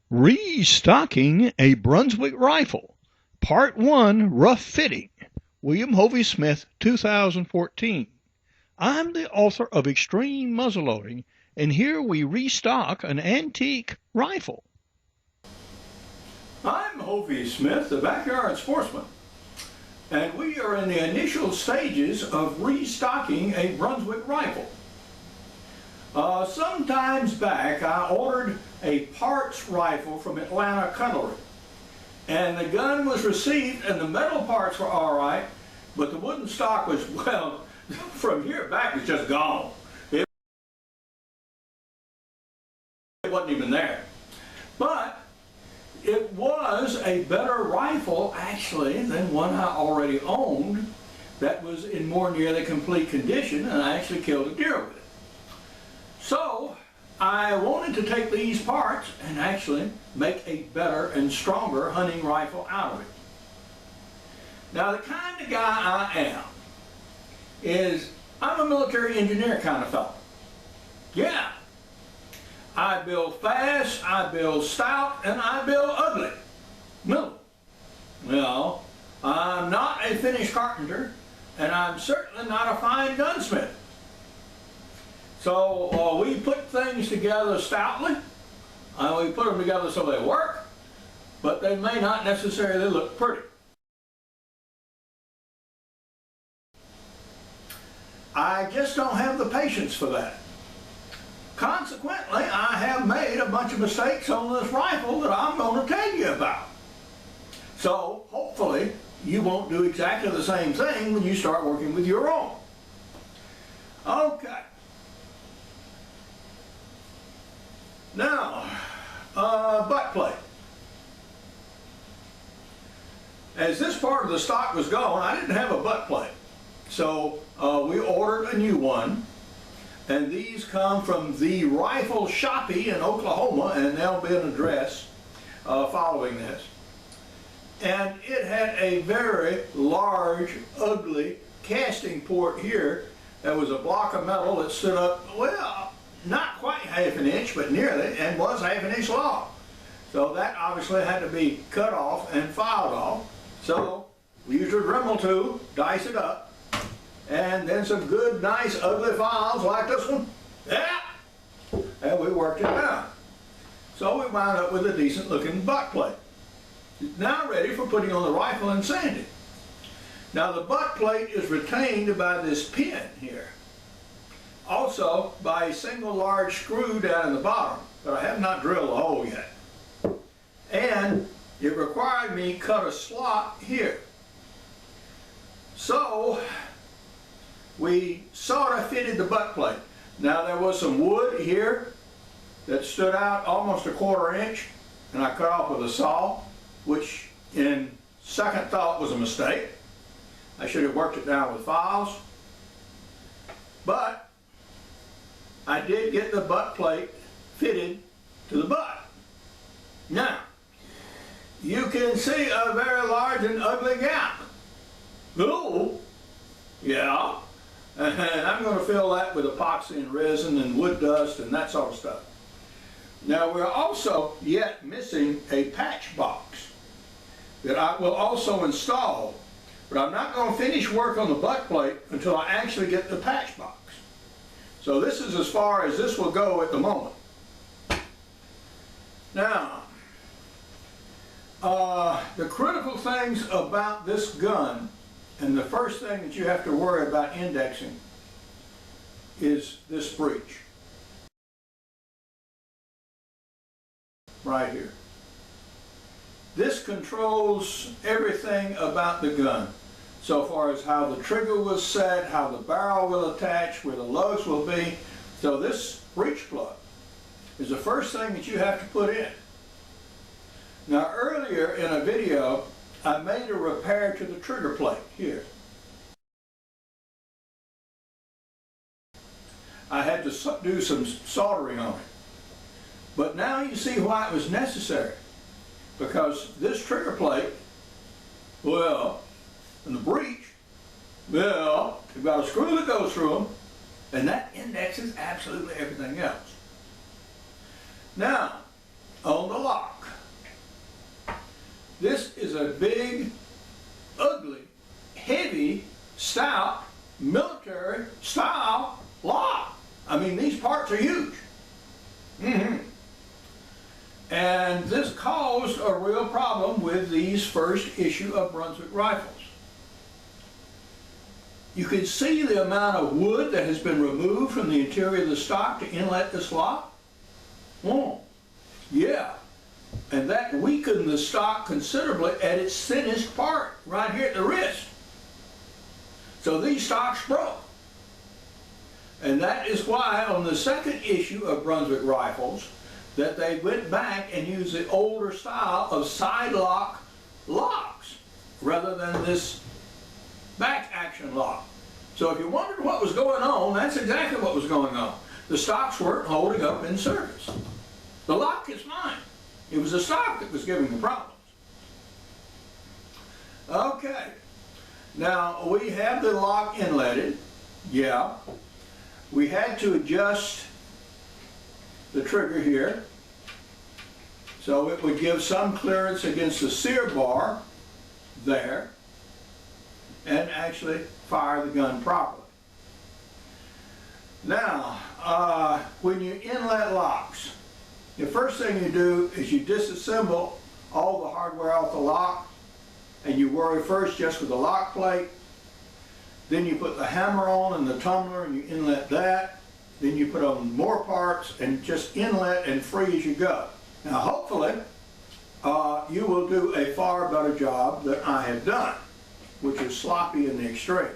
Restocking a Brunswick Rifle, Part 1, Rough Fitting, William Hovey Smith, 2014. I'm the author of Extreme Muzzleloading, and here we restock an antique rifle. I'm Hovey Smith, the backyard sportsman, and we are in the initial stages of restocking a Brunswick rifle. Sometimes back I ordered a parts rifle from Atlanta Cutlery, and the gun was received and the metal parts were alright, but the wooden stock was, well, from here back was just gone. It wasn't even there. But it was a better rifle actually than one I already owned that was in more nearly complete condition, and I actually killed a deer with it. So I wanted to take these parts and actually make a better and stronger hunting rifle out of it. Now, the kind of guy I am is I'm a military engineer kind of fellow. Yeah, I build fast, I build stout, and I build ugly. No, well, I'm not a finished carpenter, and I'm certainly not a fine gunsmith. So we put things together stoutly, and we put them together so they work, but they may not necessarily look pretty. I just don't have the patience for that. Consequently, I have made a bunch of mistakes on this rifle that I'm going to tell you about. So hopefully you won't do exactly the same thing when you start working with your own. Okay. Now, butt plate. As this part of the stock was gone, I didn't have a butt plate. So we ordered a new one, and these come from the Rifle Shoppe in Oklahoma, and there'll be an address following this. And it had a very large, ugly casting port here. There was a block of metal that stood up, well, not quite half an inch, but nearly, and was half an inch long. So that obviously had to be cut off and filed off. So we used a Dremel tool, dice it up, and then some good, nice, ugly files like this one. Yeah! And we worked it down. So we wound up with a decent looking butt plate. It's now ready for putting on the rifle and sanding. Now the butt plate is retained by this pin here. Also by a single large screw down in the bottom, but I have not drilled a hole yet. And it required me to cut a slot here. So we sort of fitted the butt plate. Now there was some wood here that stood out almost a quarter inch, and I cut off with a saw, which in second thought was a mistake. I should have worked it down with files. But I did get the butt plate fitted to the butt. Now, you can see a very large and ugly gap. Oh, yeah. And I'm going to fill that with epoxy and resin and wood dust and that sort of stuff. Now, we're also yet missing a patch box that I will also install, but I'm not going to finish work on the butt plate until I actually get the patch box. So this is as far as this will go at the moment. Now, the critical things about this gun, and the first thing that you have to worry about indexing, is this breech. Right here. This controls everything about the gun, so far as how the trigger was set, how the barrel will attach, where the lugs will be. So this breech plug is the first thing that you have to put in. Now earlier in a video, I made a repair to the trigger plate here. I had to do some soldering on it. But now you see why it was necessary. Because this trigger plate, well, and the breech, well, you've got a screw that goes through them, and that indexes absolutely everything else. Now, on the lock. a big, ugly, heavy, stout, military-style lock. I mean, these parts are huge. And this caused a real problem with these first issue of Brunswick rifles. You can see the amount of wood that has been removed from the interior of the stock to inlet this lock. Yeah. And that weakened the stock considerably at its thinnest part, right here at the wrist. So these stocks broke. And that is why on the second issue of Brunswick rifles, that they went back and used the older style of side lock locks rather than this back action lock. So if you wondered what was going on, that's exactly what was going on. The stocks weren't holding up in service. The lock is fine. It was the stock that was giving the problems. Okay. Now we have the lock inletted. Yeah. We had to adjust the trigger here so it would give some clearance against the sear bar there and actually fire the gun properly. Now, when you inlet locks, the first thing you do is you disassemble all the hardware off the lock, and you worry first just with the lock plate. Then you put the hammer on and the tumbler and you inlet that. Then you put on more parts and just inlet and free as you go. Now hopefully you will do a far better job than I have done, which is sloppy in the extreme.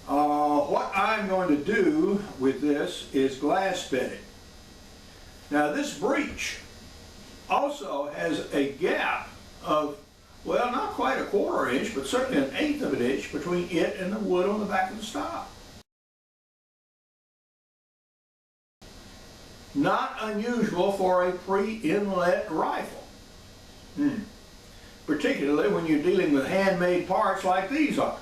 What I'm going to do with this is glass bedding. Now this breech also has a gap of, well, not quite a 1/4 inch, but certainly 1/8 of an inch between it and the wood on the back of the stock. Not unusual for a pre-inlet rifle, particularly when you're dealing with handmade parts like these are.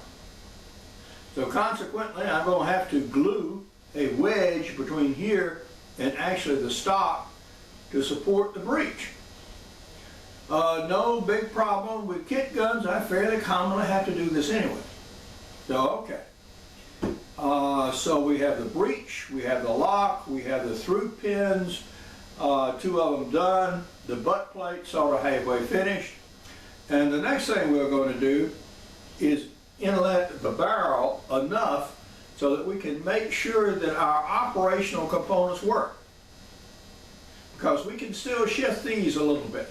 So consequently, I'm going to have to glue a wedge between here and actually the stock to support the breech. No big problem with kit guns. I fairly commonly have to do this anyway. So, okay. So we have the breech, we have the lock, we have the through pins, 2 of them done, the butt plate sort of halfway finished. And the next thing we're going to do is inlet the barrel enough so that we can make sure that our operational components work. Because we can still shift these a little bit.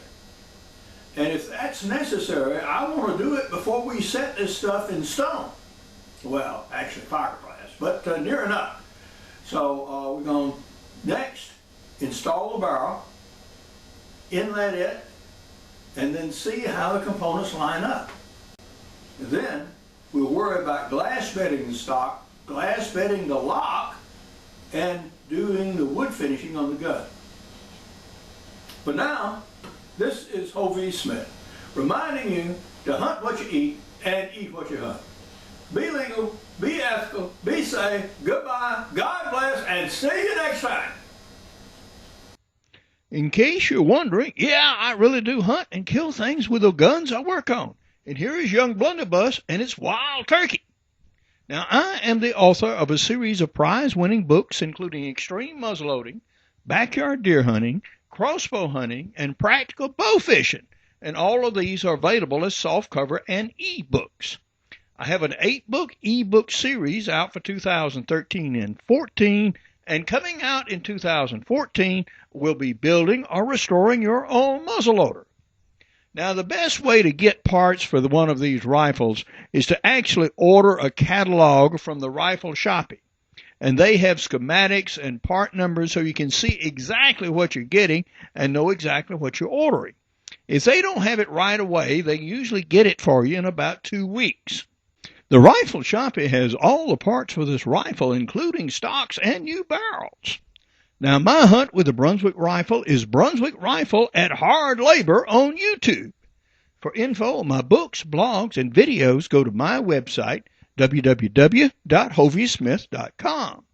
And if that's necessary, I want to do it before we set this stuff in stone. Well, actually fiberglass, but near enough. So we're going to next install the barrel, inlet it, and then see how the components line up. And then we'll worry about glass bedding the stock, glass bedding the lock, and doing the wood finishing on the gun. But now, this is Hovey Smith, reminding you to hunt what you eat and eat what you hunt. Be legal, be ethical, be safe, goodbye, God bless, and see you next time. In case you're wondering, yeah, I really do hunt and kill things with the guns I work on. And here is young blunderbuss and its wild turkey. Now, I am the author of a series of prize-winning books, including extreme muzzleloading, backyard deer hunting, crossbow hunting, and practical bow fishing. And all of these are available as softcover and e-books. I have an 8-book e-book series out for 2013 and 14, and coming out in 2014 will be building or restoring your own muzzleloader. Now, the best way to get parts for one of these rifles is to actually order a catalog from the Rifle Shoppe. And they have schematics and part numbers so you can see exactly what you're getting and know exactly what you're ordering. If they don't have it right away, they usually get it for you in about 2 weeks. The Rifle Shoppe has all the parts for this rifle, including stocks and new barrels. Now, my hunt with the Brunswick rifle is Brunswick Rifle at Hard Labor on YouTube. For info on my books, blogs, and videos, go to my website, www.hoveysmith.com.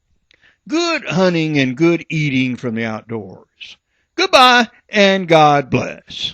Good hunting and good eating from the outdoors. Goodbye, and God bless.